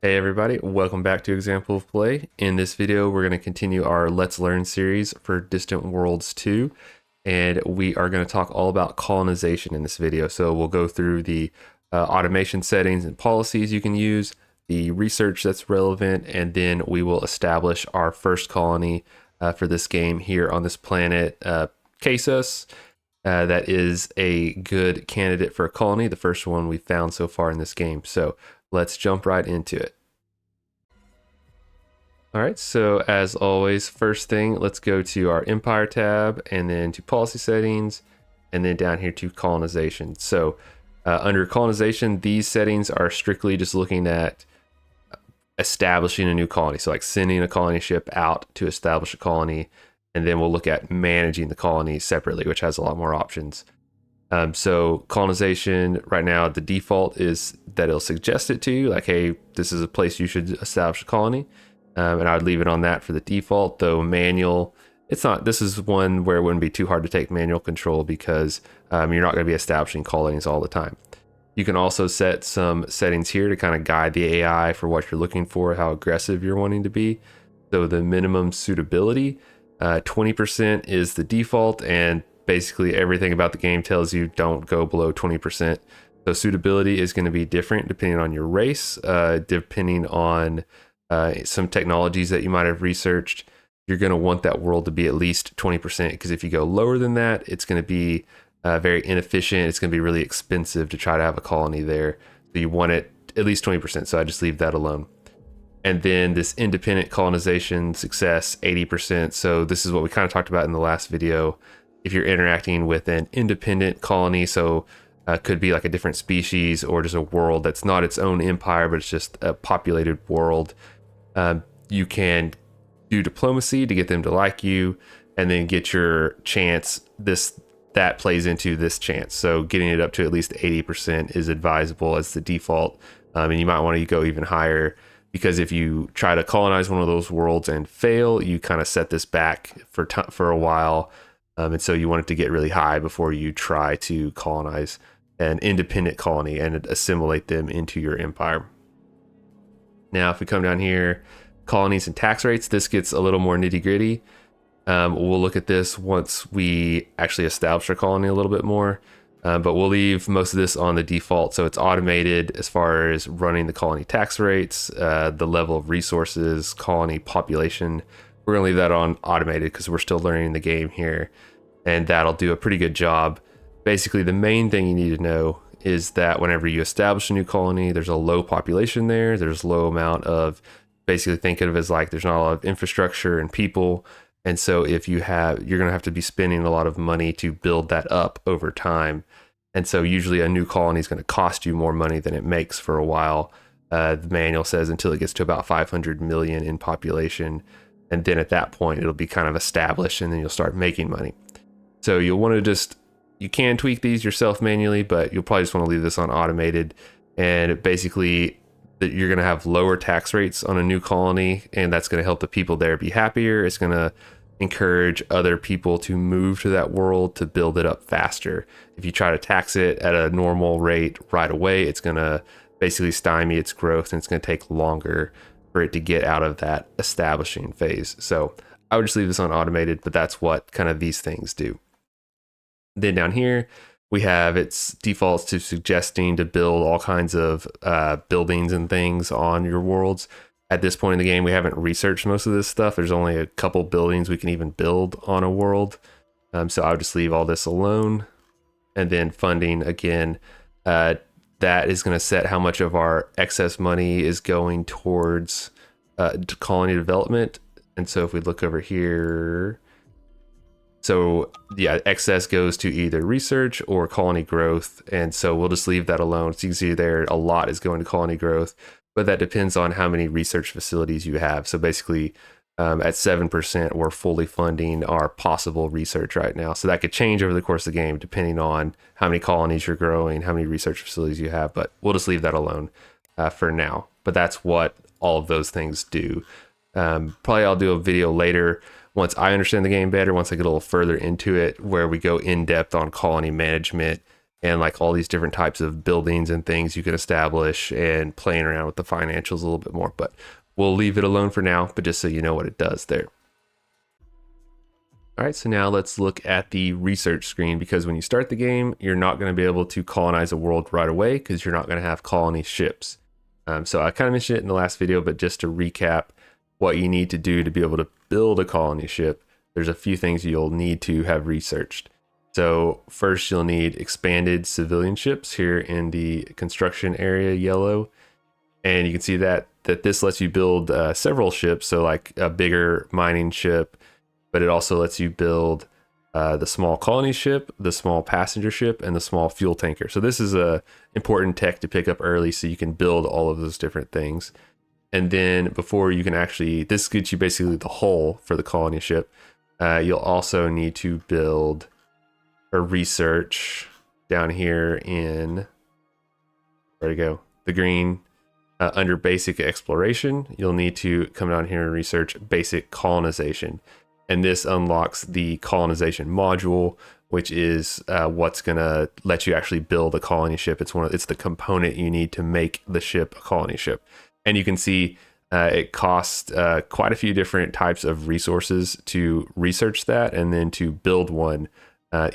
Hey everybody, welcome back to Example of Play. In this video, we're going to continue our Let's Learn series for Distant Worlds 2, and we are going to talk all about colonization in this video. So we'll go through the automation settings and policies you can use, the research that's relevant, and then we will establish our first colony for this game here on this planet, Casus. That is a good candidate for a colony, the first one we've found so far in this game. So let's jump right into it. All right, so as always, first thing, let's go to our Empire tab and then to Policy Settings and then down here to Colonization. So under Colonization, these settings are strictly just looking at establishing a new colony. So like sending a colony ship out to establish a colony, and then we'll look at managing the colony separately, which has a lot more options. So colonization right now, the default is that it'll suggest it to you, like, hey, this is a place you should establish a colony. And I would leave it on that for the default, though manual, it's not, this is one where it wouldn't be too hard to take manual control because you're not going to be establishing colonies all the time. You can also set some settings here to kind of guide the AI for what you're looking for, how aggressive you're wanting to be. So the minimum suitability, 20% is the default, and basically everything about the game tells you don't go below 20%. So suitability is going to be different depending on your race, depending on some technologies that you might have researched. You're going to want that world to be at least 20%, because if you go lower than that, it's going to be very inefficient. It's going to be really expensive to try to have a colony there. So you want it at least 20%. So I just leave that alone. And then this independent colonization success, 80%. So this is what we kind of talked about in the last video. If you're interacting with an independent colony, so could be like a different species or just a world that's not its own empire, but it's just a populated world. You can do diplomacy to get them to like you, and then get your chance. That plays into this chance. So getting it up to at least 80% is advisable as the default. And you might want to go even higher, because if you try to colonize one of those worlds and fail, you kind of set this back for a while. And so you want it to get really high before you try to colonize an independent colony and assimilate them into your empire. Now, if we come down here, colonies and tax rates, this gets a little more nitty gritty. We'll look at this once we actually establish our colony a little bit more, but we'll leave most of this on the default. So it's automated as far as running the colony tax rates, the level of resources, colony population. We're gonna leave that on automated because we're still learning the game here, and that'll do a pretty good job. Basically, the main thing you need to know is that whenever you establish a new colony, there's a low population there. There's low amount of, basically think of it as like there's not a lot of infrastructure and people. And so if you're going to have to be spending a lot of money to build that up over time. And so usually a new colony is going to cost you more money than it makes for a while. The manual says until it gets to about 500 million in population. And then at that point, it'll be kind of established, and then you'll start making money. So you'll want to you can tweak these yourself manually, but you'll probably just want to leave this on automated. And basically, that you're going to have lower tax rates on a new colony, and that's going to help the people there be happier. It's going to encourage other people to move to that world to build it up faster. If you try to tax it at a normal rate right away, it's going to basically stymie its growth, and it's going to take longer for it to get out of that establishing phase. So I would just leave this on automated, but that's what kind of these things do. Then down here, we have its defaults to suggesting to build all kinds of buildings and things on your worlds. At this point in the game, we haven't researched most of this stuff. There's only a couple buildings we can even build on a world. So I would just leave all this alone. And then funding, again, that is going to set how much of our excess money is going towards colony development. And so if we look over here, so yeah, excess goes to either research or colony growth. And so we'll just leave that alone. So you can see there, a lot is going to colony growth, but that depends on how many research facilities you have. So basically at 7%, we're fully funding our possible research right now. So that could change over the course of the game, depending on how many colonies you're growing, how many research facilities you have, but we'll just leave that alone for now. But that's what all of those things do. Probably I'll do a video later once I understand the game better, once I get a little further into it, where we go in depth on colony management and like all these different types of buildings and things you can establish, and playing around with the financials a little bit more. But we'll leave it alone for now, but just so you know what it does there. All right, so now let's look at the research screen, because when you start the game, you're not going to be able to colonize a world right away because you're not going to have colony ships. So I kind of mentioned it in the last video, but just to recap what you need to do to be able to build a colony ship, there's a few things you'll need to have researched. So first, you'll need expanded civilian ships here in the construction area, yellow. And you can see that this lets you build several ships, so like a bigger mining ship, but it also lets you build the small colony ship, the small passenger ship, and the small fuel tanker. So this is a important tech to pick up early so you can build all of those different things. And then before you can actually, this gets you basically the hull for the colony ship. You'll also need to build or research down here in, where to go? The green. Under basic exploration, you'll need to come down here and research basic colonization. And this unlocks the colonization module, which is what's gonna let you actually build a colony ship. It's the component you need to make the ship a colony ship. And you can see it costs quite a few different types of resources to research that, and then to build one,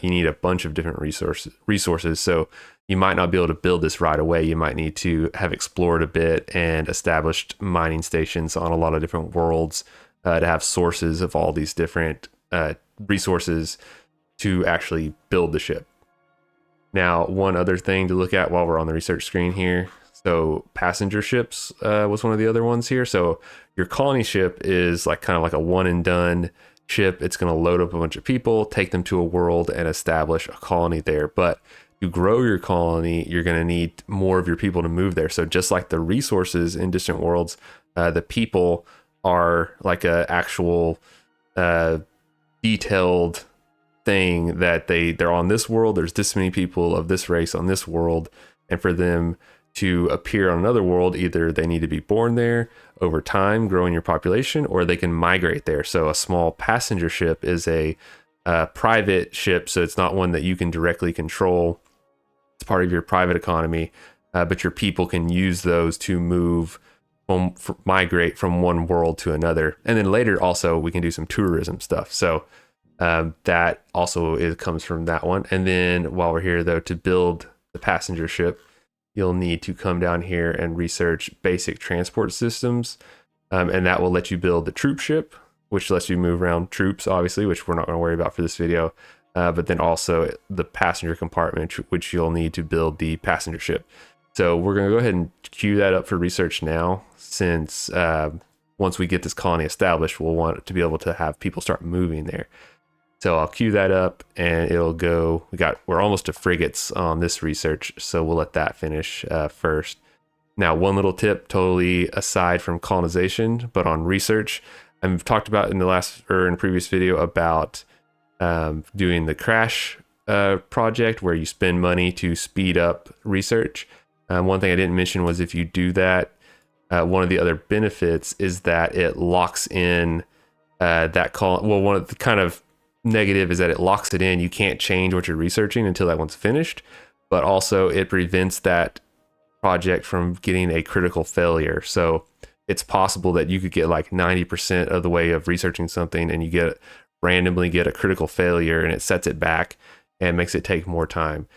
you need a bunch of different resources. So you might not be able to build this right away. You might need to have explored a bit and established mining stations on a lot of different worlds, to have sources of all these different resources to actually build the ship. Now, one other thing to look at while we're on the research screen here. So passenger ships was one of the other ones here. So your colony ship is like kind of like a one and done ship. It's going to load up a bunch of people, take them to a world, and establish a colony there. But to grow your colony, you're going to need more of your people to move there. So just like the resources in distant worlds, the people are like a actual detailed thing that they're on this world. There's this many people of this race on this world, and for them to appear on another world, either they need to be born there over time, growing your population, or they can migrate there. So a small passenger ship is a private ship, so it's not one that you can directly control. It's part of your private economy, but your people can use those to move, migrate from one world to another. And then later also we can do some tourism stuff. So that also comes from that one. And then while we're here though, to build the passenger ship, you'll need to come down here and research basic transport systems. And that will let you build the troop ship, which lets you move around troops, obviously, which we're not going to worry about for this video. But then also the passenger compartment, which you'll need to build the passenger ship. So we're going to go ahead and queue that up for research now, since once we get this colony established, we'll want to be able to have people start moving there. So I'll queue that up and it'll go. We're almost to frigates on this research, so we'll let that finish first. Now, one little tip, totally aside from colonization, but on research, I've talked about in the previous video about doing the crash project where you spend money to speed up research. One thing I didn't mention was if you do that, one of the other benefits is that it locks in that colony. Well, one of the kind of negative is that it locks it in. You can't change what you're researching until that one's finished, but also it prevents that project from getting a critical failure. So it's possible that you could get like 90% of the way of researching something and you randomly get a critical failure, and it sets it back and makes it take more time.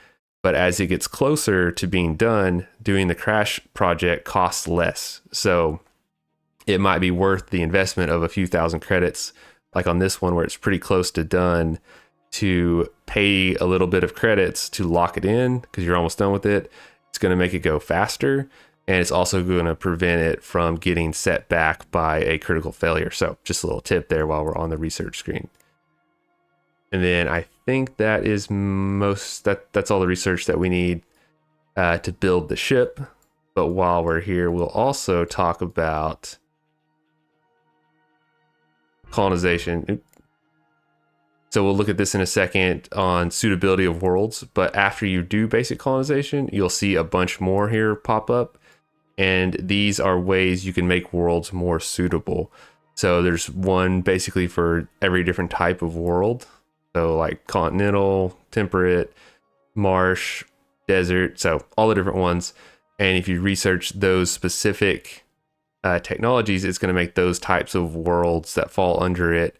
But as it gets closer to being done, doing the crash project costs less. So it might be worth the investment of a few thousand credits, like on this one where it's pretty close to done, to pay a little bit of credits to lock it in because you're almost done with it. It's going to make it go faster, and it's also going to prevent it from getting set back by a critical failure. So just a little tip there while we're on the research screen. And then I think that is that's all the research that we need to build the ship. But while we're here, we'll also talk about colonization. So we'll look at this in a second on suitability of worlds. But after you do basic colonization, you'll see a bunch more here pop up. And these are ways you can make worlds more suitable. So there's one basically for every different type of world. So like continental, temperate, marsh, desert, so all the different ones. And if you research those specific technologies, it's going to make those types of worlds that fall under it,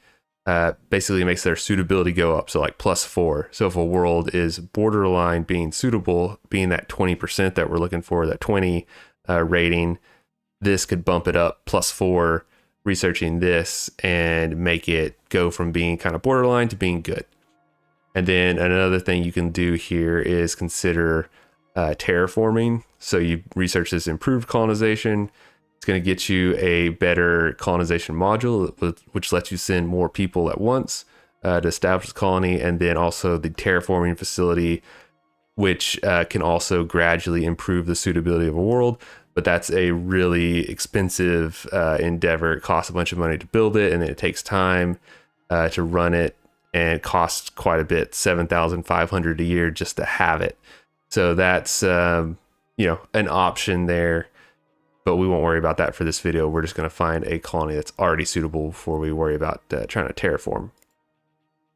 basically makes their suitability go up. So like +4. So if a world is borderline being suitable, being that 20% that we're looking for, that 20 rating, this could bump it up +4, researching this, and make it go from being kind of borderline to being good. And then another thing you can do here is consider terraforming. So you research this improved colonization. It's going to get you a better colonization module, which lets you send more people at once to establish the colony. And then also the terraforming facility, which can also gradually improve the suitability of a world. But that's a really expensive endeavor. It costs a bunch of money to build it, and it takes time to run it, and costs quite a bit, $7,500 a year just to have it. So that's an option there, but we won't worry about that for this video. We're just going to find a colony that's already suitable before we worry about trying to terraform.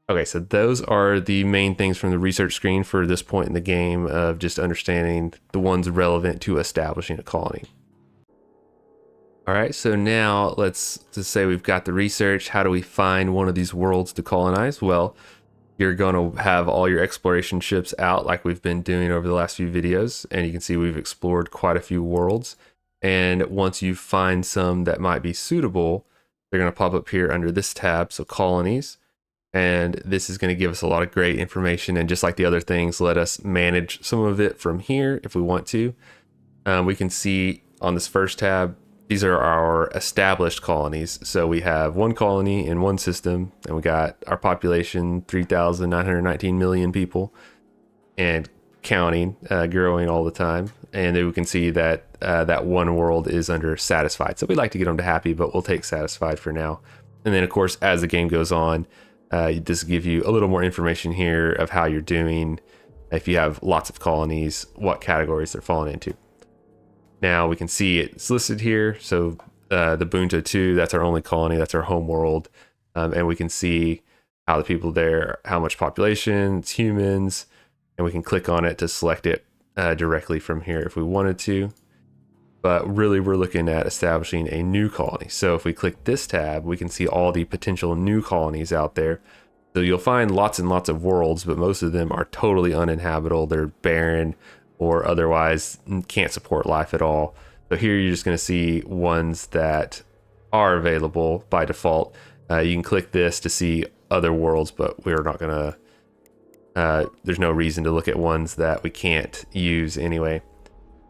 Okay, so those are the main things from the research screen for this point in the game of just understanding the ones relevant to establishing a colony. All right, so now let's just say we've got the research. How do we find one of these worlds to colonize? Well, you're going to have all your exploration ships out like we've been doing over the last few videos. And you can see we've explored quite a few worlds. And once you find some that might be suitable, they're going to pop up here under this tab, so colonies. And this is going to give us a lot of great information. And just like the other things, let us manage some of it from here if we want to. We can see on this first tab, these are our established colonies. So we have one colony in one system, and we got our population, 3,919 million people, and counting, growing all the time. And then we can see that that one world is under satisfied. So we like to get them to happy, but we'll take satisfied for now. And then of course, as the game goes on, just give you a little more information here of how you're doing. If you have lots of colonies, what categories they're falling into. Now we can see it's listed here. So the Bunta 2, that's our only colony, that's our home world. And we can see how the people there, how much population, it's humans, and we can click on it to select it directly from here if we wanted to. But really we're looking at establishing a new colony. So if we click this tab, we can see all the potential new colonies out there. So you'll find lots and lots of worlds, but most of them are totally uninhabitable. They're barren, or otherwise can't support life at all. So here you're just going to see ones that are available by default. You can click this to see other worlds, but we're not going to, there's no reason to look at ones that we can't use anyway.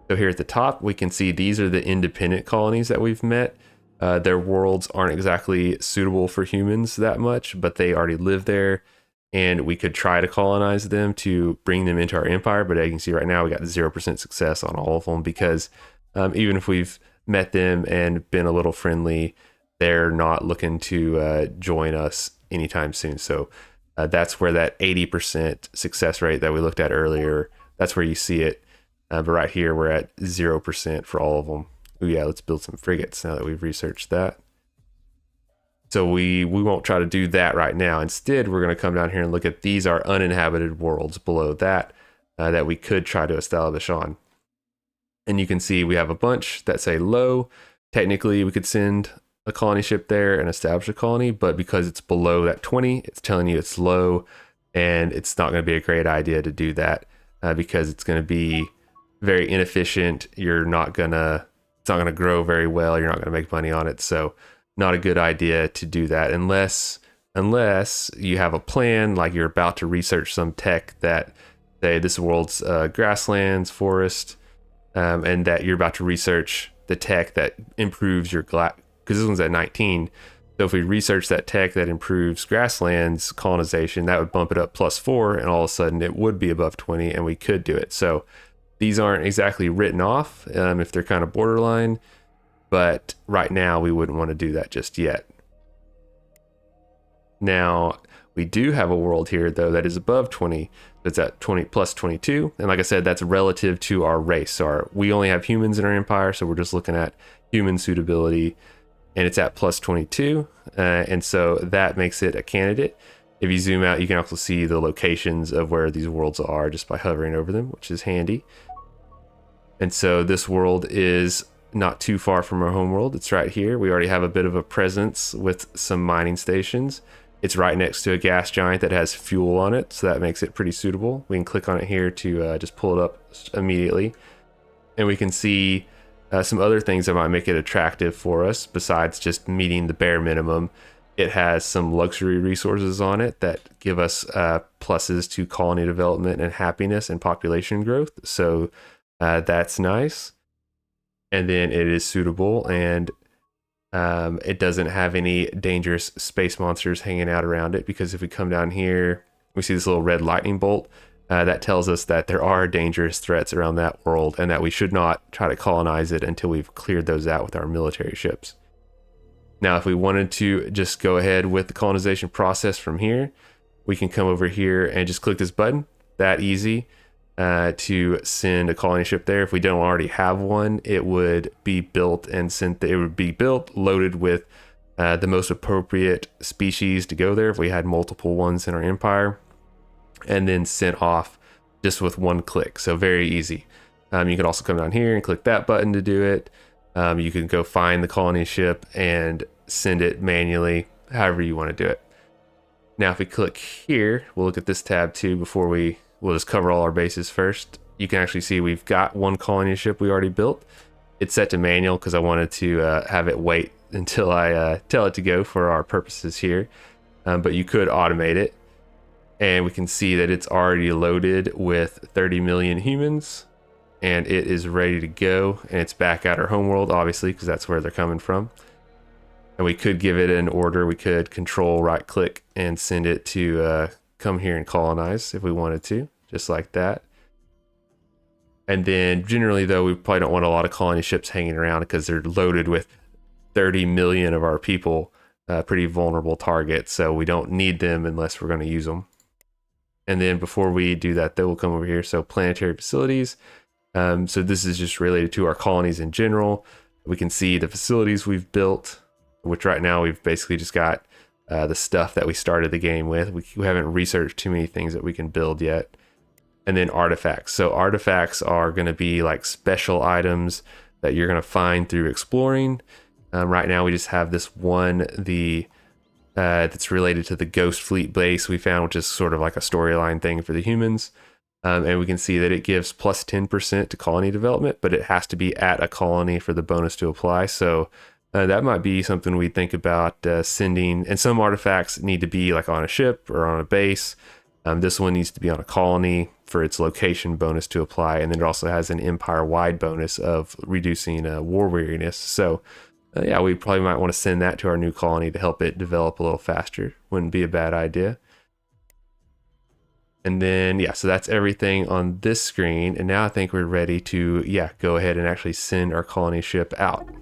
So here at the top, we can see these are the independent colonies that we've met. Their worlds aren't exactly suitable for humans that much, but they already live there. And we could try to colonize them to bring them into our empire. But as you can see right now, we got 0% success on all of them because even if we've met them and been a little friendly, they're not looking to join us anytime soon. So that's where that 80% success rate that we looked at earlier, that's where you see it. But right here, we're at 0% for all of them. Ooh, yeah, let's build some frigates now that we've researched that. So we won't try to do that right now. Instead, we're going to come down here and look at these are uninhabited worlds below that that we could try to establish on. And you can see we have a bunch that say low. Technically, we could send a colony ship there and establish a colony, but because it's below that 20, it's telling you it's low, and it's not going to be a great idea to do that because it's going to be very inefficient. It's not going to grow very well. You're not going to make money on it. So not a good idea to do that unless you have a plan, like you're about to research some tech that say this world's grasslands, forest, and that you're about to research the tech that improves your because this one's at 19. So if we research that tech that improves grasslands colonization, that would bump it up +4, and all of a sudden it would be above 20, and we could do it. So these aren't exactly written off if they're kind of borderline. But right now, we wouldn't want to do that just yet. Now, we do have a world here, though, that is above 20. It's at 20 plus 22. And like I said, that's relative to our race. So we only have humans in our empire, so we're just looking at human suitability. And it's at plus 22. And so that makes it a candidate. If you zoom out, you can also see the locations of where these worlds are just by hovering over them, which is handy. And so this world is not too far from our home world. It's right here. We already have a bit of a presence with some mining stations. It's right next to a gas giant that has fuel on it, so that makes it pretty suitable. We can click on it here to just pull it up immediately. And we can see some other things that might make it attractive for us besides just meeting the bare minimum. It has some luxury resources on it that give us pluses to colony development and happiness and population growth. So that's nice. And then it is suitable, and it doesn't have any dangerous space monsters hanging out around it, because if we come down here, we see this little red lightning bolt. That tells us that there are dangerous threats around that world and that we should not try to colonize it until we've cleared those out with our military ships. Now, if we wanted to just go ahead with the colonization process from here, we can come over here and just click this button. That easy to send a colony ship there. If we don't already have one, it would be built and sent. It would be built, loaded with the most appropriate species to go there if we had multiple ones in our empire, and then sent off just with one click. So very easy. You can also come down here and click that button to do it. You can go find the colony ship and send it manually, however you want to do it. Now, if we click here, we'll look at this tab too before we'll just cover all our bases first. You can actually see we've got one colony ship we already built. It's set to manual because I wanted to have it wait until I tell it to go for our purposes here. But you could automate it. And we can see that it's already loaded with 30 million humans, and it is ready to go. And it's back at our homeworld, obviously, because that's where they're coming from. And we could give it an order. We could control right click and send it to come here and colonize if we wanted to, just like that. And then generally, though, we probably don't want a lot of colony ships hanging around because they're loaded with 30 million of our people, pretty vulnerable targets. So we don't need them unless we're going to use them. And then before we do that, though, we'll come over here. So planetary facilities. So this is just related to our colonies in general. We can see the facilities we've built, which right now we've basically just got the stuff that we started the game with. We haven't researched too many things that we can build yet. And then artifacts. So artifacts are going to be like special items that you're going to find through exploring. Right now we just have this one, that's related to the Ghost Fleet base we found, which is sort of like a storyline thing for the humans. And we can see that it gives plus 10% to colony development, but it has to be at a colony for the bonus to apply. So that might be something we think about sending. And some artifacts need to be like on a ship or on a base. This one needs to be on a colony for its location bonus to apply. And then it also has an empire-wide bonus of reducing war weariness. So yeah, we probably might want to send that to our new colony to help it develop a little faster. Wouldn't be a bad idea. And then, yeah, so that's everything on this screen. And now I think we're ready to, yeah, go ahead and actually send our colony ship out. All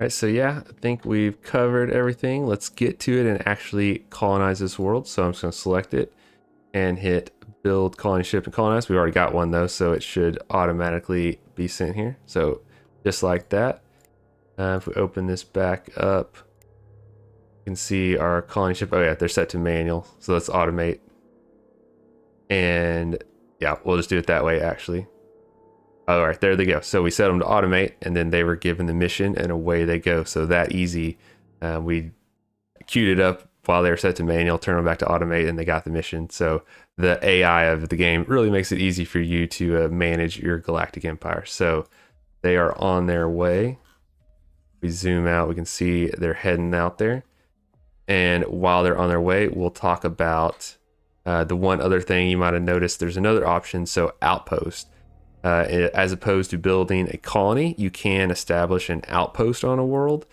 right, so yeah, I think we've covered everything. Let's get to it and actually colonize this world. So I'm just going to select it and hit build colony ship and colonize. We already got one though, so it should automatically be sent here. So just like that. If we open this back up, you can see our colony ship. Oh yeah, they're set to manual. So let's automate. And yeah, we'll just do it that way actually. All right, there they go. So we set them to automate, and then they were given the mission, and away they go. So that easy. We queued it up while they were set to manual, turn them back to automate, and they got the mission. So the AI of the game really makes it easy for you to manage your galactic empire. So they are on their way. We zoom out, we can see they're heading out there. And while they're on their way, we'll talk about the one other thing you might have noticed. There's another option, so outpost. As opposed to building a colony, you can establish an outpost on a world.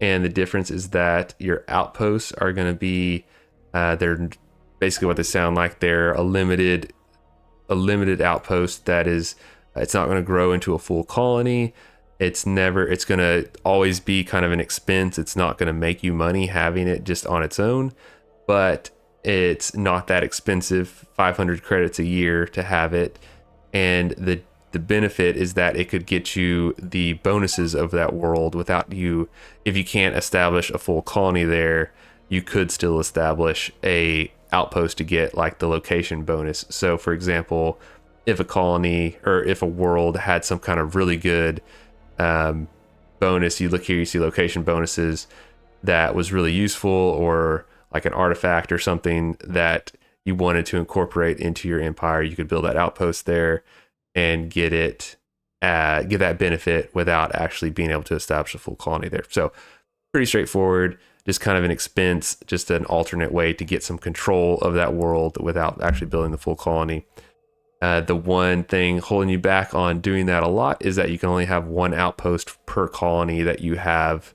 And the difference is that your outposts are going to be, they're basically what they sound like. They're a limited outpost that is, it's not going to grow into a full colony. It's going to always be kind of an expense. It's not going to make you money having it just on its own, but it's not that expensive, 500 credits a year to have it. And the benefit is that it could get you the bonuses of that world without you, if you can't establish a full colony there, you could still establish a outpost to get like the location bonus. So for example, if a colony or if a world had some kind of really good bonus, you look here, you see location bonuses that was really useful, or like an artifact or something that you wanted to incorporate into your empire, you could build that outpost there and get that benefit without actually being able to establish a full colony there. So pretty straightforward, just kind of an expense, just an alternate way to get some control of that world without actually building the full colony. The one thing holding you back on doing that a lot is that you can only have one outpost per colony that you have,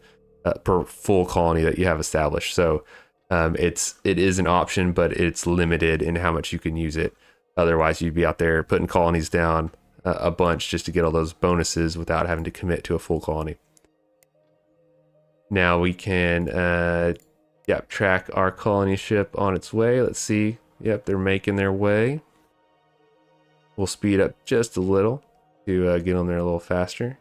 per full colony that you have established. So it is an option, but it's limited in how much you can use it. Otherwise, you'd be out there putting colonies down a bunch just to get all those bonuses without having to commit to a full colony. Now we can track our colony ship on its way. Let's see. Yep, they're making their way. We'll speed up just a little to get on there a little faster.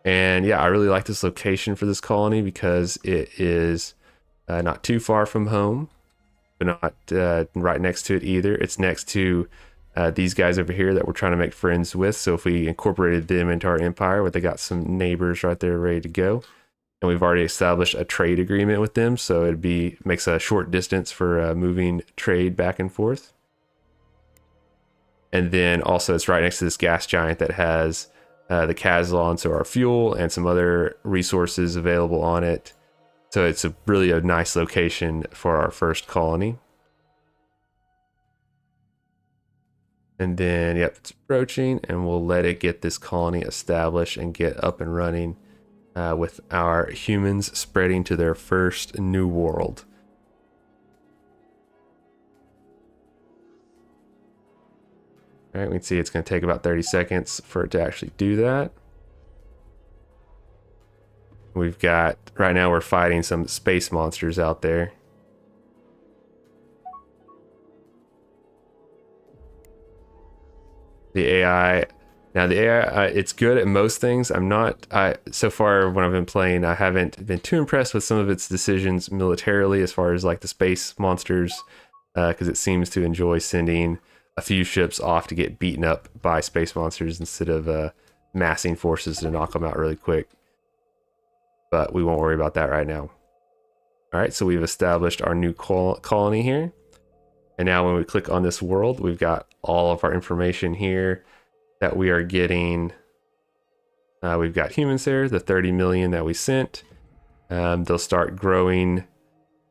And yeah, I really like this location for this colony because it is not too far from home, but not right next to it either. It's next to these guys over here that we're trying to make friends with. So if we incorporated them into our empire, where they got some neighbors right there ready to go, and we've already established a trade agreement with them, so makes a short distance for moving trade back and forth. And then also it's right next to this gas giant that has the Kazlon, so our fuel and some other resources available on it. So it's really a nice location for our first colony. And then, yep, it's approaching, and we'll let it get this colony established and get up and running with our humans spreading to their first new world. All right, we can see it's going to take about 30 seconds for it to actually do that. We've got, right now we're fighting some space monsters out there. The AI, now the AI, it's good at most things. So far when I've been playing, I haven't been too impressed with some of its decisions militarily as far as like the space monsters, because it seems to enjoy sending a few ships off to get beaten up by space monsters instead of massing forces to knock them out really quick. But we won't worry about that right now. All right, so we've established our new colony here. And now when we click on this world, we've got all of our information here that we are getting. We've got humans there, the 30 million that we sent. They'll start growing,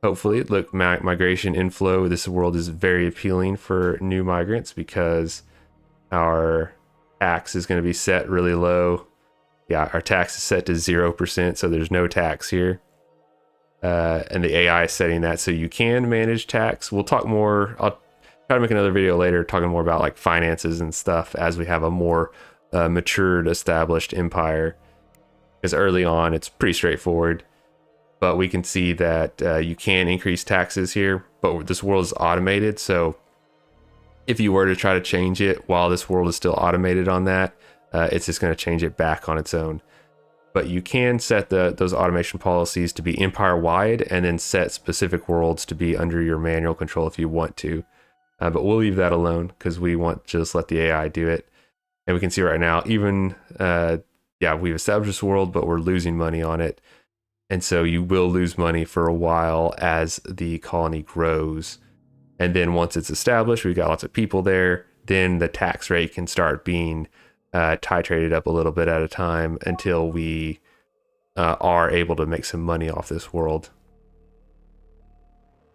hopefully. Look, migration inflow. This world is very appealing for new migrants because our tax is going to be set really low. Yeah, our tax is set to 0%, so there's no tax here. And the AI is setting that so you can manage tax. We'll talk more. I'll try to make another video later talking more about like finances and stuff as we have a more matured, established empire. Because early on, it's pretty straightforward. But we can see that you can increase taxes here, but this world is automated. So if you were to try to change it while this world is still automated on that, it's just going to change it back on its own. But you can set those automation policies to be empire-wide and then set specific worlds to be under your manual control if you want to. But we'll leave that alone because we want to just let the AI do it. And we can see right now, even, we've established this world, but we're losing money on it. And so you will lose money for a while as the colony grows. And then once it's established, we've got lots of people there, then the tax rate can start being titrated up a little bit at a time until we are able to make some money off this world.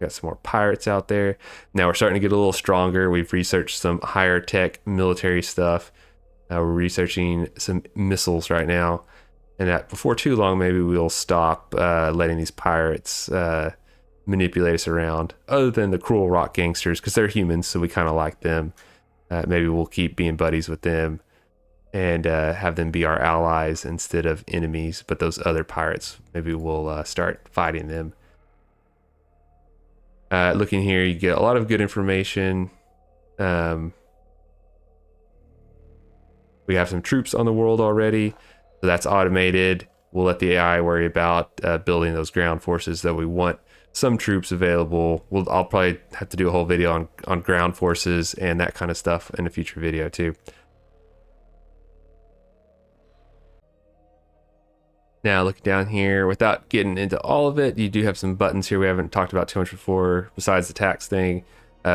Got some more pirates out there. Now we're starting to get a little stronger. We've researched some higher tech military stuff. We're researching some missiles right now. And that before too long, maybe we'll stop letting these pirates manipulate us around, other than the cruel rock gangsters, because they're humans, so we kind of like them. Maybe we'll keep being buddies with them and have them be our allies instead of enemies. But those other pirates, maybe we'll start fighting them. Looking here, you get a lot of good information. We have some troops on the world already, so that's automated. we'll let the AI worry about building those ground forces that we want. Some troops available. I'll probably have to do a whole video on ground forces and that kind of stuff in a future video too. Now looking down here, without getting into all of it, you do have some buttons here we haven't talked about too much before besides the tax thing.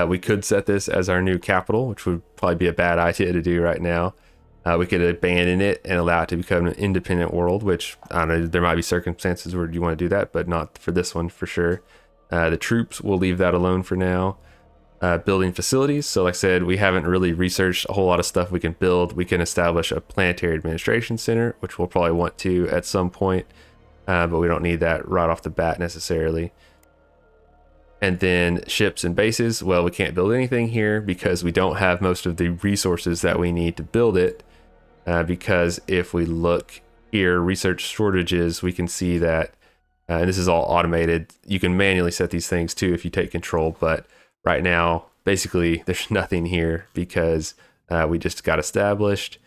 We could set this as our new capital, which would probably be a bad idea to do right now. We could abandon it and allow it to become an independent world, which, I don't know, there might be circumstances where you want to do that, but not for this one for sure. The troops, we'll leave that alone for now. Building facilities, so like I said, we haven't really researched a whole lot of stuff we can build. We can establish a planetary administration center, which we'll probably want to at some point, but we don't need that right off the bat necessarily. And then ships and bases, well, we can't build anything here because we don't have most of the resources that we need to build it. Because if we look here, research shortages, we can see that, and this is all automated. You can manually set these things too if you take control, but right now, basically, there's nothing here because we just got established.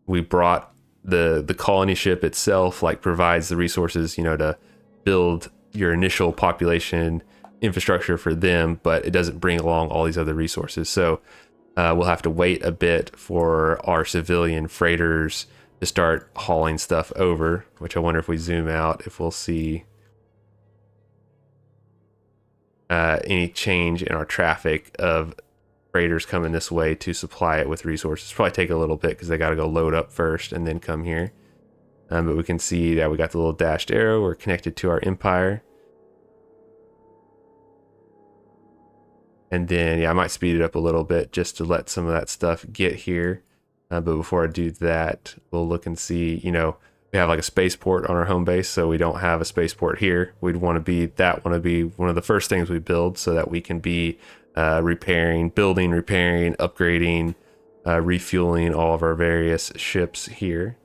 We brought the colony ship itself, like provides the resources, to build your initial population infrastructure for them, but it doesn't bring along all these other resources. So we'll have to wait a bit for our civilian freighters to start hauling stuff over, which I wonder if we zoom out, if we'll see any change in our traffic of freighters coming this way to supply it with resources. Probably take a little bit because they got to go load up first and then come here. But we can see that we got the little dashed arrow. We're connected to our empire. And then, yeah, I might speed it up a little bit just to let some of that stuff get here. But before I do that, we'll look and see, we have like a spaceport on our home base, so we don't have a spaceport here. We'd want to be one of the first things we build so that we can be repairing, upgrading, refueling all of our various ships here.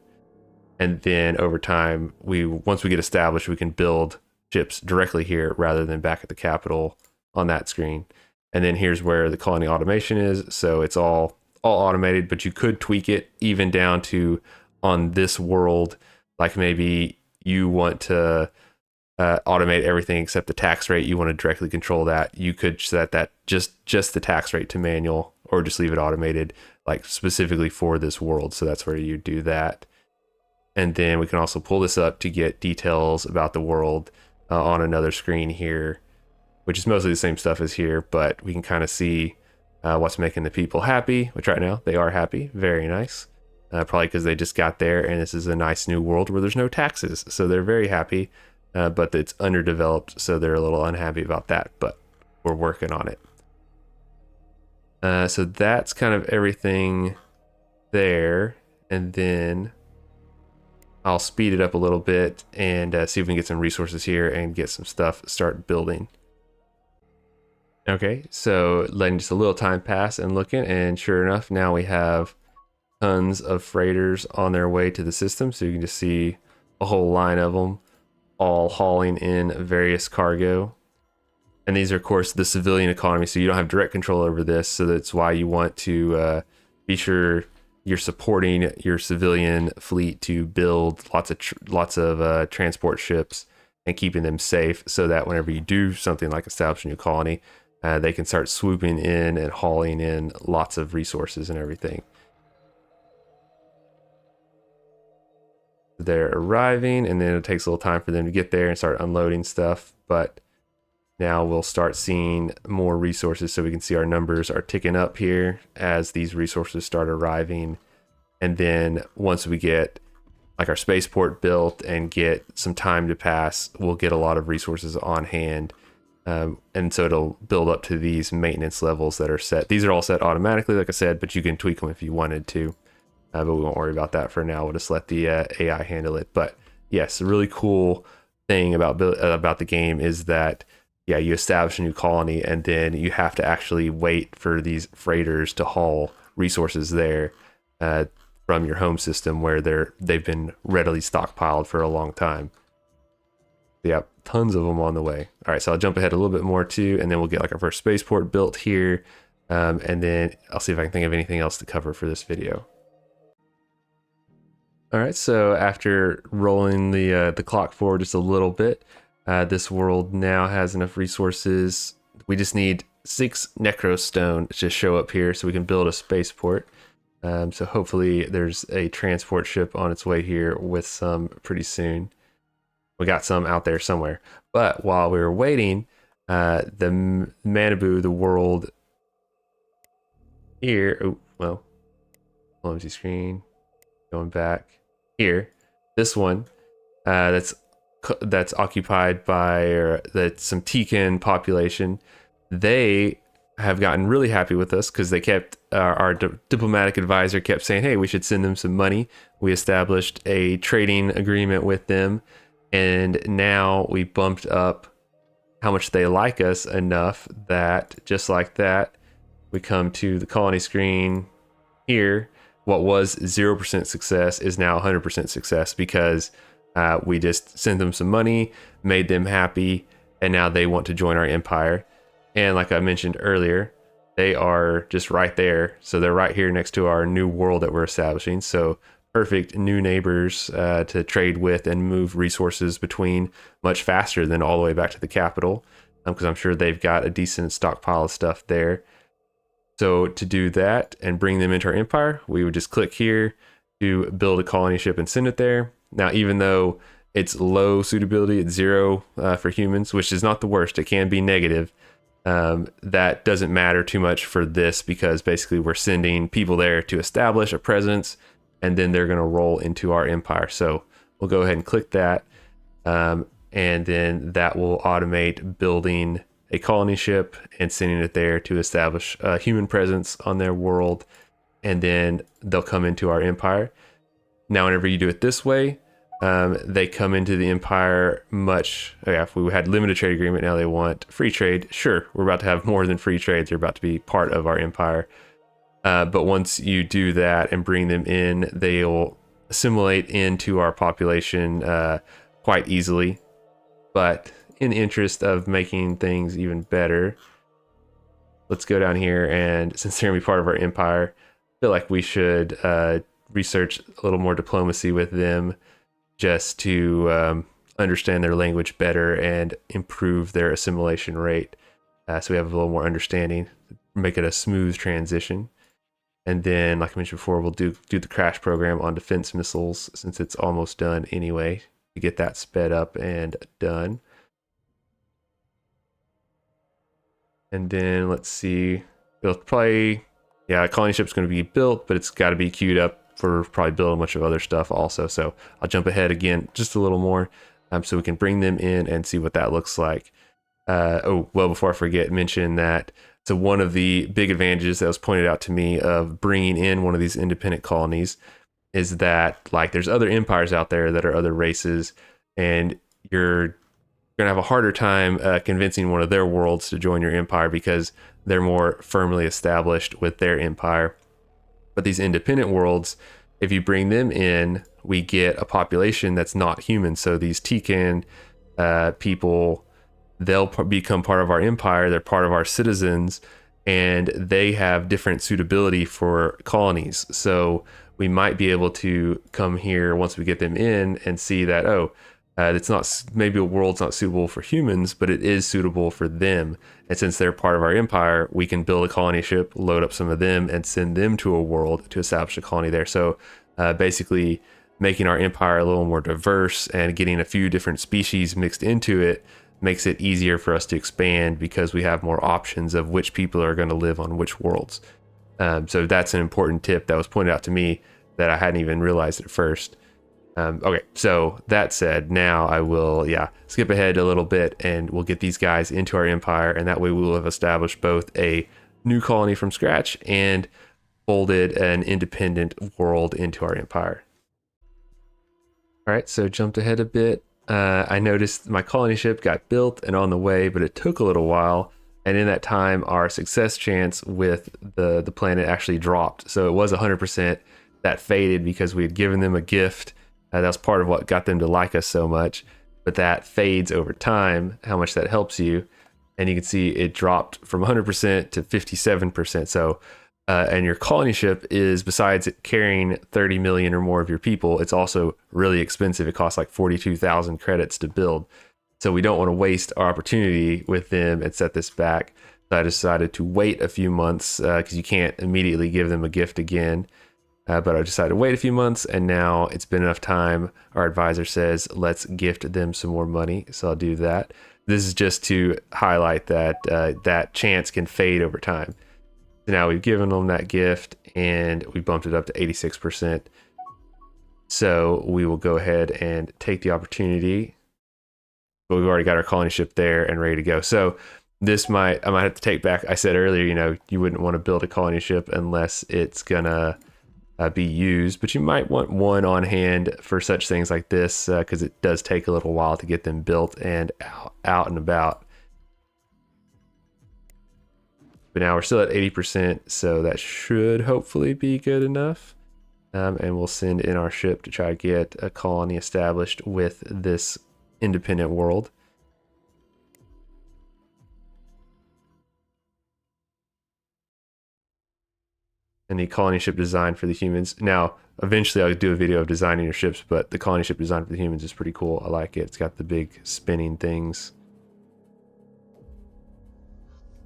And then over time, once we get established, we can build ships directly here rather than back at the capital on that screen. And then here's where the colony automation is. So it's all automated, but you could tweak it even down to on this world. Like maybe you want to automate everything except the tax rate. You want to directly control that. You could set that just the tax rate to manual, or just leave it automated, like specifically for this world. So that's where you do that. And then we can also pull this up to get details about the world on another screen here, which is mostly the same stuff as here, but we can kind of see what's making the people happy, which right now they are happy. Very nice. Probably because they just got there and this is a nice new world where there's no taxes. So they're very happy, but it's underdeveloped. So they're a little unhappy about that, but we're working on it. So that's kind of everything there. And then I'll speed it up a little bit and see if we can get some resources here and get some stuff, start building. Okay, so letting just a little time pass and looking, and sure enough, now we have tons of freighters on their way to the system. So you can just see a whole line of them all hauling in various cargo. And these are, of course, the civilian economy, so you don't have direct control over this. So that's why you want to be sure you're supporting your civilian fleet to build lots of transport ships and keeping them safe, so that whenever you do something like establish a new colony, they can start swooping in and hauling in lots of resources and everything. They're arriving, and then it takes a little time for them to get there and start unloading stuff. But now we'll start seeing more resources, so we can see our numbers are ticking up here as these resources start arriving. And then once we get like our spaceport built and get some time to pass, we'll get a lot of resources on hand. And so it'll build up to these maintenance levels that are set. These are all set automatically, like I said, but you can tweak them if you wanted to. But we won't worry about that for now. We'll just let the AI handle it. But yes, a really cool thing about the game is that, yeah, you establish a new colony and then you have to actually wait for these freighters to haul resources there from your home system where they've been readily stockpiled for a long time. Yeah, tons of them on the way. All right, so I'll jump ahead a little bit more too, and then we'll get like our first spaceport built here, and then I'll see if I can think of anything else to cover for this video. All right, so after rolling the clock forward just a little bit, this world now has enough resources. We just need 6 necrostone to show up here so we can build a spaceport. So hopefully there's a transport ship on its way here with some pretty soon. We got some out there somewhere. But while we were waiting, the Manabu, the world here, oh, well, clumsy screen, going back here, this one that's occupied by that's some Tikan population. They have gotten really happy with us because they kept our diplomatic advisor kept saying, hey, we should send them some money. We established a trading agreement with them, and now we bumped up how much they like us enough that just like that, we come to the colony screen here. What was 0% success is now 100% success because we just sent them some money, made them happy, and now they want to join our empire. And like I mentioned earlier, they are just right there. So they're right here next to our new world that we're establishing. So perfect new neighbors to trade with and move resources between much faster than all the way back to the capital, because I'm sure they've got a decent stockpile of stuff there. So to do that and bring them into our empire, we would just click here to build a colony ship and send it there. Now, even though it's low suitability, it's 0 for humans, which is not the worst. It can be negative. That doesn't matter too much for this because basically we're sending people there to establish a presence, and then they're going to roll into our empire. So we'll go ahead and click that, and then that will automate building a colony ship and sending it there to establish a human presence on their world, and then they'll come into our empire. Now, whenever you do it this way, they come into the empire if we had limited trade agreement, now they want free trade. Sure, we're about to have more than free trade. They're about to be part of our empire. But once you do that and bring them in, they'll assimilate into our population quite easily. But in the interest of making things even better, let's go down here, and since they're gonna be part of our empire, I feel like we should research a little more diplomacy with them just to understand their language better and improve their assimilation rate, so we have a little more understanding, make it a smooth transition. And then, like I mentioned before, we'll do the crash program on defense missiles since it's almost done anyway, to get that sped up and done. And then let's see, it'll probably, a colony ship's going to be built, but it's got to be queued up for probably building a bunch of other stuff also. So I'll jump ahead again just a little more, so we can bring them in and see what that looks like. Before I forget, mention that, so one of the big advantages that was pointed out to me of bringing in one of these independent colonies is that, like, there's other empires out there that are other races, and you're gonna have a harder time convincing one of their worlds to join your empire because they're more firmly established with their empire. But these independent worlds, if you bring them in, we get a population that's not human. So these Tikan people, they'll become part of our empire. They're part of our citizens, and they have different suitability for colonies. So we might be able to come here once we get them in and see that, it's not, maybe a world's not suitable for humans, but it is suitable for them. And since they're part of our empire, we can build a colony ship, load up some of them, and send them to a world to establish a colony there. So basically making our empire a little more diverse and getting a few different species mixed into it makes it easier for us to expand because we have more options of which people are going to live on which worlds. So that's an important tip that was pointed out to me that I hadn't even realized at first. Okay, so that said, now I will, skip ahead a little bit and we'll get these guys into our empire, and that way we will have established both a new colony from scratch and folded an independent world into our empire. All right, so jumped ahead a bit. I noticed my colony ship got built and on the way, but it took a little while. And in that time, our success chance with the planet actually dropped. So it was 100%. That faded because we had given them a gift. That was part of what got them to like us so much. But that fades over time, how much that helps you. And you can see it dropped from 100% to 57%. So And your colony ship is, besides it carrying 30 million or more of your people, it's also really expensive. It costs like 42,000 credits to build. So we don't want to waste our opportunity with them and set this back. So I decided to wait a few months because you can't immediately give them a gift again. But I decided to wait a few months, and now it's been enough time. Our advisor says, let's gift them some more money. So I'll do that. This is just to highlight that that chance can fade over time. So now we've given them that gift, and we bumped it up to 86%. So we will go ahead and take the opportunity. But we've already got our colony ship there and ready to go. So I might have to take back. I said earlier, you wouldn't want to build a colony ship unless it's gonna be used, but you might want one on hand for such things like this because it does take a little while to get them built and out and about. But now we're still at 80%, so that should hopefully be good enough. And we'll send in our ship to try to get a colony established with this independent world. And the colony ship design for the humans. Now, eventually I'll do a video of designing your ships, but the colony ship design for the humans is pretty cool. I like it. It's got the big spinning things.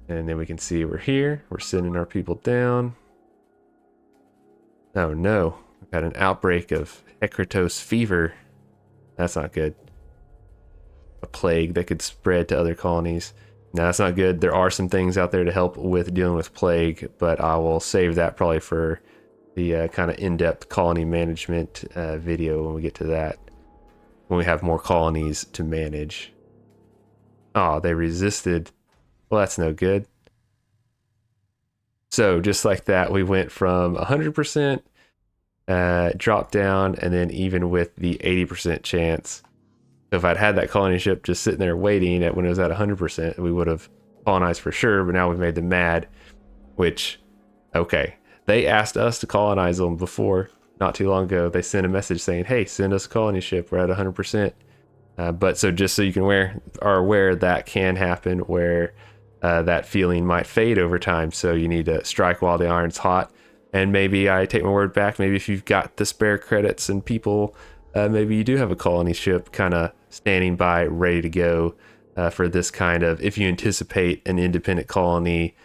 And then we can see we're here. We're sending our people down. Oh no, we've got an outbreak of Hecatos fever. That's not good. A plague that could spread to other colonies. No, that's not good. There are some things out there to help with dealing with plague, but I will save that probably for the kind of in-depth colony management video when we get to that. When we have more colonies to manage. Oh, they resisted. Well, that's no good. So just like that, we went from 100% dropped down, and then even with the 80% chance. So if I'd had that colony ship just sitting there waiting at when it was at 100%, we would have colonized for sure, but now we've made them mad, which, okay. They asked us to colonize them before, not too long ago. They sent a message saying, hey, send us a colony ship, we're at 100%. But so just so you are aware that can happen where that feeling might fade over time. So you need to strike while the iron's hot. And maybe I take my word back. Maybe if you've got the spare credits and people, maybe you do have a colony ship kind of standing by, ready to go for this kind of, if you anticipate an independent colony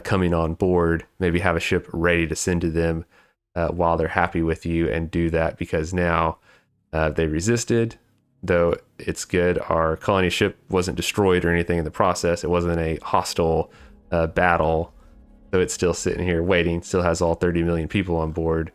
coming on board, maybe have a ship ready to send to them while they're happy with you, and do that because now they resisted. Though it's good, our colony ship wasn't destroyed or anything in the process. It wasn't a hostile battle. So it's still sitting here waiting, still has all 30 million people on board.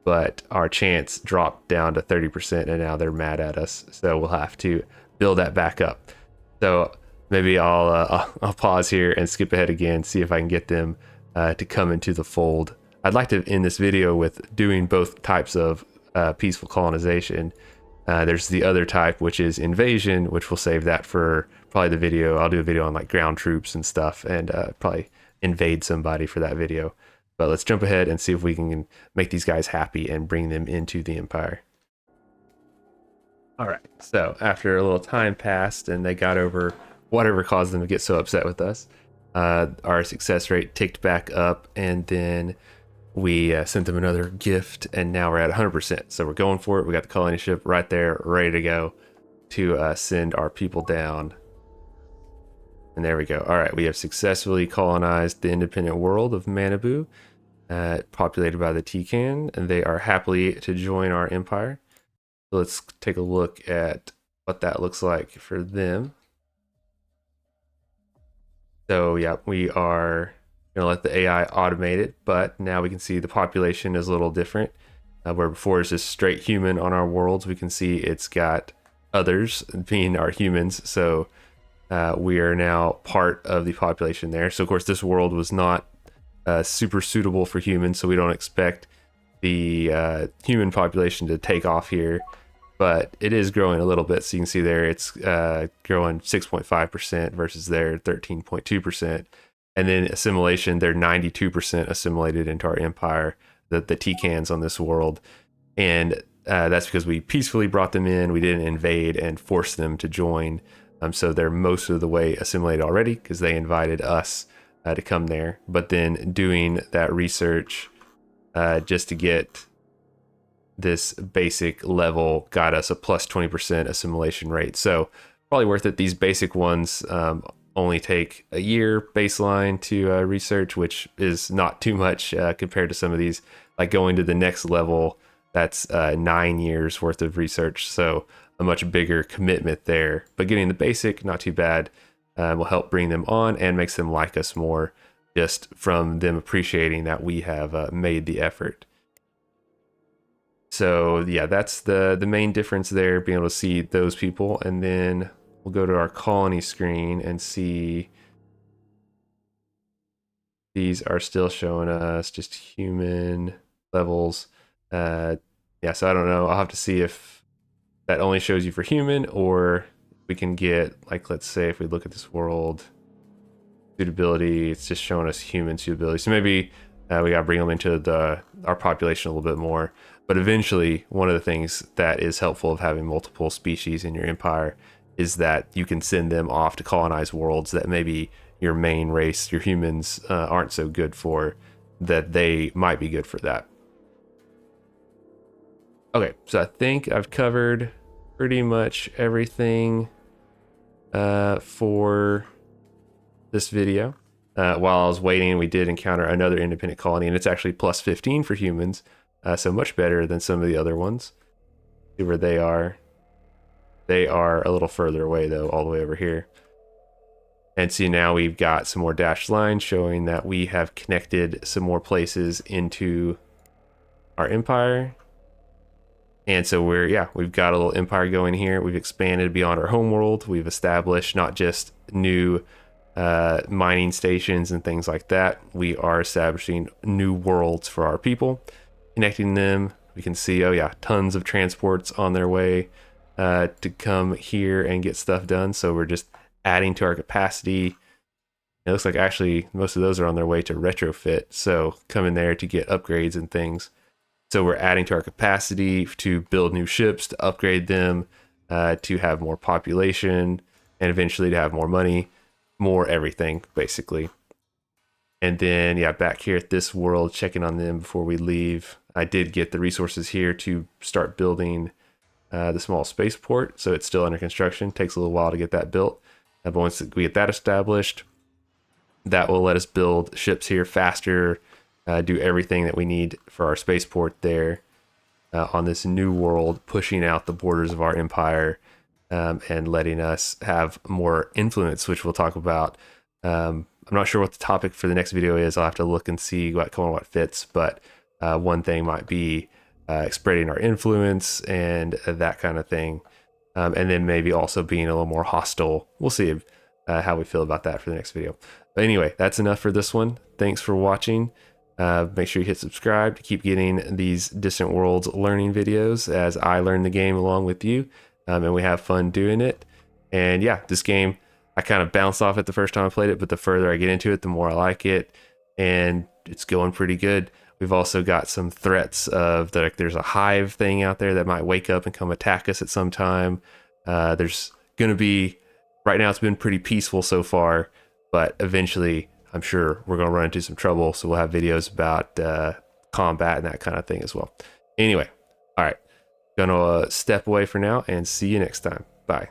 But our chance dropped down to 30%, and now they're mad at us. So we'll have to build that back up. So maybe I'll pause here and skip ahead again, see if I can get them to come into the fold. I'd like to end this video with doing both types of peaceful colonization. There's the other type, which is invasion, which we'll save that for probably the video. I'll do a video on like ground troops and stuff, and probably invade somebody for that video. But let's jump ahead and see if we can make these guys happy and bring them into the empire. All right, so after a little time passed and they got over whatever caused them to get so upset with us, our success rate ticked back up, and then we sent them another gift, and now we're at 100%. So we're going for it. We got the colony ship right there, ready to go to send our people down. And there we go. All right, we have successfully colonized the independent world of Manabu, populated by the Tican, and they are happily to join our empire. So let's take a look at what that looks like for them. So yeah, we are going to let the AI automate it, but now we can see the population is a little different. Where before it's just straight human on our worlds, we can see it's got others being our humans. So we are now part of the population there. So of course this world was not super suitable for humans, so we don't expect the human population to take off here, but it is growing a little bit. So you can see there it's growing 6.5% versus their 13.2%. And then assimilation, they're 92% assimilated into our empire, the Ticans on this world. And that's because we peacefully brought them in. We didn't invade and force them to join. So they're most of the way assimilated already because they invited us to come there. But then doing that research just to get this basic level got us a plus 20% assimilation rate. So probably worth it. These basic ones only take a year baseline to research, which is not too much compared to some of these. Like going to the next level, that's 9 years worth of research. So a much bigger commitment there. But getting the basic, not too bad, will help bring them on and makes them like us more, just from them appreciating that we have made the effort. So yeah, that's the main difference there, being able to see those people. And then we'll go to our colony screen and see these are still showing us just human levels. Yeah, so I don't know. I'll have to see if that only shows you for human, or we can get, like, let's say if we look at this world suitability, it's just showing us human suitability. So maybe we gotta bring them into our population a little bit more. But eventually, one of the things that is helpful of having multiple species in your empire is that you can send them off to colonize worlds that maybe your main race, your humans, aren't so good for, that they might be good for that. Okay, so I think I've covered pretty much everything for this video. While I was waiting, we did encounter another independent colony, and it's actually plus 15 for humans, so much better than some of the other ones. See where they are. They are a little further away, though, all the way over here. And see, now we've got some more dashed lines showing that we have connected some more places into our empire. And so we've got a little empire going here. We've expanded beyond our home world. We've established not just new mining stations and things like that. We are establishing new worlds for our people, connecting them. We can see, oh yeah, tons of transports on their way to come here and get stuff done. So we're just adding to our capacity. It looks like actually most of those are on their way to retrofit. So coming there to get upgrades and things. So we're adding to our capacity to build new ships, to upgrade them, to have more population, and eventually to have more money, more everything, basically. And then, yeah, back here at this world, checking on them before we leave. I did get the resources here to start building the small spaceport. So it's still under construction. Takes a little while to get that built. But once we get that established, that will let us build ships here faster, do everything that we need for our spaceport there on this new world, pushing out the borders of our empire and letting us have more influence, which we'll talk about. I'm not sure what the topic for the next video is. I'll have to look and see what fits, but one thing might be spreading our influence and that kind of thing. And then maybe also being a little more hostile. We'll see how we feel about that for the next video. But anyway, that's enough for this one. Thanks for watching. Make sure you hit subscribe to keep getting these Distant Worlds learning videos as I learn the game along with you. And we have fun doing it. And yeah, this game, I kind of bounced off it the first time I played it, but the further I get into it, the more I like it. And it's going pretty good. We've also got some threats of that, like there's a hive thing out there that might wake up and come attack us at some time. There's going to be, right now it's been pretty peaceful so far, but eventually I'm sure we're going to run into some trouble. So we'll have videos about combat and that kind of thing as well. Anyway, all right, gonna step away for now and see you next time. Bye.